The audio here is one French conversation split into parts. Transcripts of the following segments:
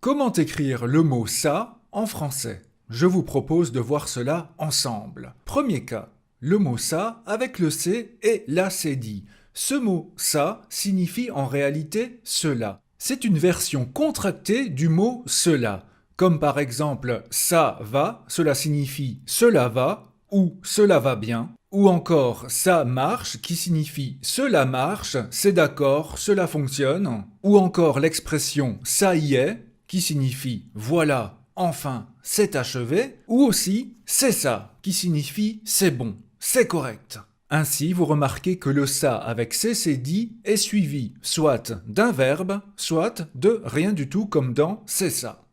Comment écrire le mot ça en français? Je vous propose de voir cela ensemble. Premier cas, le mot ça avec le C et l'acédie. Ce mot ça signifie en réalité cela. C'est une version contractée du mot cela. Comme par exemple ça va, cela signifie cela va ou cela va bien. Ou encore ça marche qui signifie cela marche, c'est d'accord, cela fonctionne. Ou encore l'expression ça y est qui signifie voilà, enfin, c'est achevé. Ou aussi c'est ça qui signifie c'est bon, c'est correct. Ainsi, vous remarquez que le ça avec CCD est suivi soit d'un verbe, soit de rien du tout comme dans c'est ça.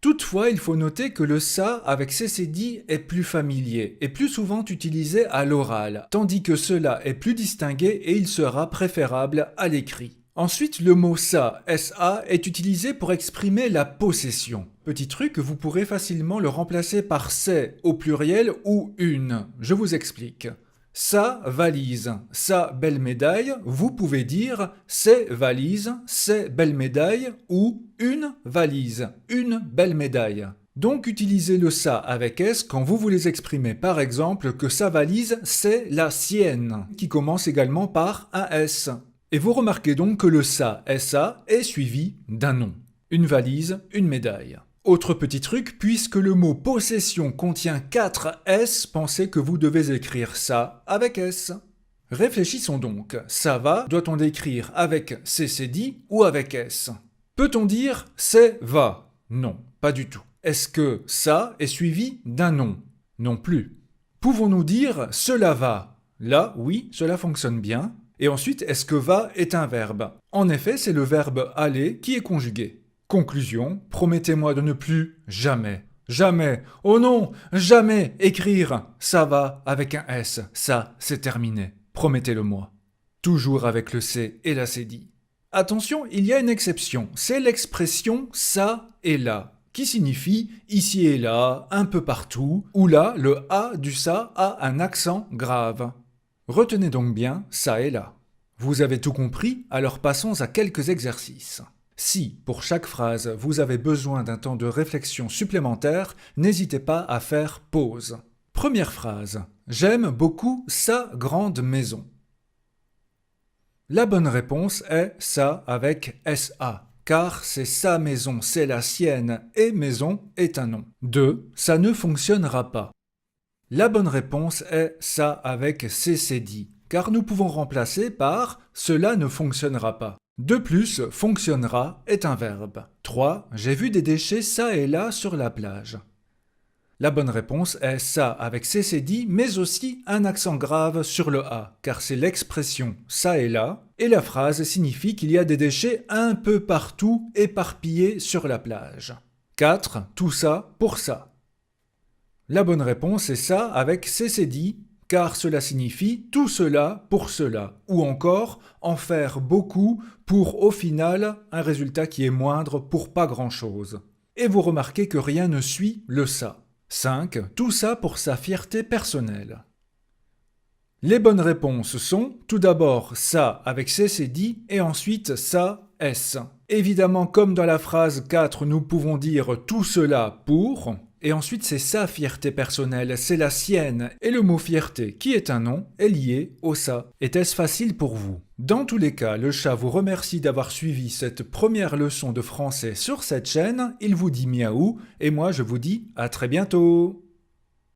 Toutefois, il faut noter que le ça avec CCD est plus familier et plus souvent utilisé à l'oral, tandis que cela est plus distingué et il sera préférable à l'écrit. Ensuite, le mot ça, SA, est utilisé pour exprimer la possession. Petit truc, vous pourrez facilement le remplacer par c'est au pluriel ou une. Je vous explique. Sa valise, sa belle médaille, vous pouvez dire ses valises, ses belles médailles ou une valise, une belle médaille. Donc utilisez le ça avec S quand vous voulez exprimer par exemple que sa valise c'est la sienne, qui commence également par un S. Et vous remarquez donc que le ça, SA, est suivi d'un nom. Une valise, une médaille. Autre petit truc, puisque le mot possession contient 4 S, pensez que vous devez écrire ça avec S. Réfléchissons donc. Ça va, doit-on l'écrire avec CCD ou avec S? Peut-on dire c'est va? Non, pas du tout. Est-ce que ça est suivi d'un nom? Non plus. Pouvons-nous dire cela va? Là, oui, cela fonctionne bien. Et ensuite, est-ce que va est un verbe? En effet, c'est le verbe aller qui est conjugué. Conclusion, promettez-moi de ne plus jamais, oh non, jamais écrire ça va avec un S, ça c'est terminé, promettez-le-moi. Toujours avec le C et l'acédie. Attention, il y a une exception, c'est l'expression ça et là, qui signifie ici et là, un peu partout, où là, le A du ça a un accent grave. Retenez donc bien ça et là. Vous avez tout compris, alors passons à quelques exercices. Si, pour chaque phrase, vous avez besoin d'un temps de réflexion supplémentaire, n'hésitez pas à faire pause. Première phrase. J'aime beaucoup sa grande maison. La bonne réponse est ça avec SA, car c'est sa maison, c'est la sienne, et maison est un nom. 2. Ça ne fonctionnera pas. La bonne réponse est ça avec CCD, car nous pouvons remplacer par cela ne fonctionnera pas. De plus, fonctionnera est un verbe. 3. J'ai vu des déchets ça et là sur la plage. La bonne réponse est ça avec CCD, mais aussi un accent grave sur le A, car c'est l'expression ça et là, et la phrase signifie qu'il y a des déchets un peu partout éparpillés sur la plage. 4. Tout ça pour ça. La bonne réponse est ça avec CCD, car cela signifie tout cela pour cela, ou encore en faire beaucoup pour au final un résultat qui est moindre pour pas grand-chose. Et vous remarquez que rien ne suit le ça. 5. Tout ça pour sa fierté personnelle. Les bonnes réponses sont tout d'abord ça avec CCD et ensuite ça, S. Évidemment, comme dans la phrase 4, nous pouvons dire tout cela pour... Et ensuite, c'est sa fierté personnelle, c'est la sienne. Et le mot fierté, qui est un nom, est lié au ça. Était-ce facile pour vous? Dans tous les cas, le chat vous remercie d'avoir suivi cette première leçon de français sur cette chaîne. Il vous dit miaou, et moi je vous dis à très bientôt.